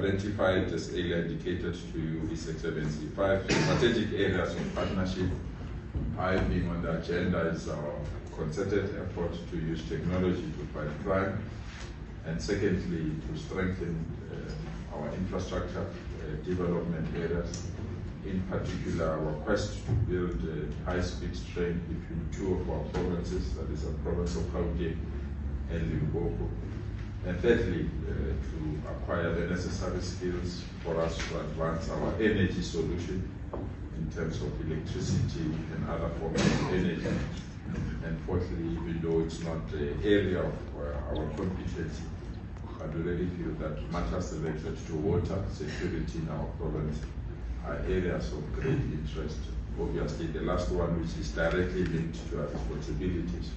Identified, as earlier indicated to you, His Excellency, 5 strategic areas of partnership. High being on the agenda is our concerted effort to use technology to fight crime, and secondly, to strengthen our infrastructure development areas, in particular our quest to build a high-speed train between 2 of our provinces, that is the province of Gauteng and Limpopo. And thirdly, to acquire the necessary skills for us to advance our energy solution in terms of electricity and other forms of energy. And fourthly, even though it's not the area of our competence, but we really feel that matters related to water security in our province are areas of great interest. Obviously, the last one, which is directly linked to our responsibilities,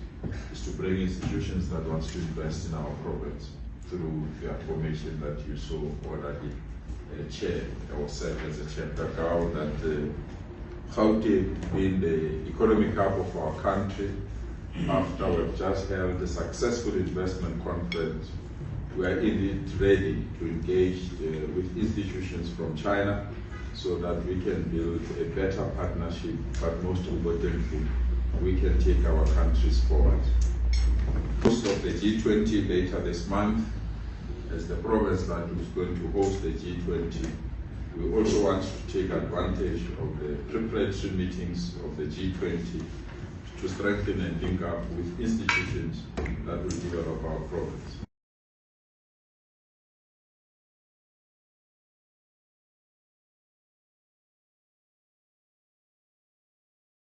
is to bring institutions that want to invest in our province through the formation that you saw already chair or serve as a chair. That Gauteng being the economic hub of our country, after we've just held a successful investment conference, we are indeed ready to engage with institutions from China so that we can build a better partnership, but most importantly, we can take our countries forward. Host of the G20 later this month, as the province that is going to host the G20, we also want to take advantage of the preparatory meetings of the G20 to strengthen and link up with institutions that will develop our province.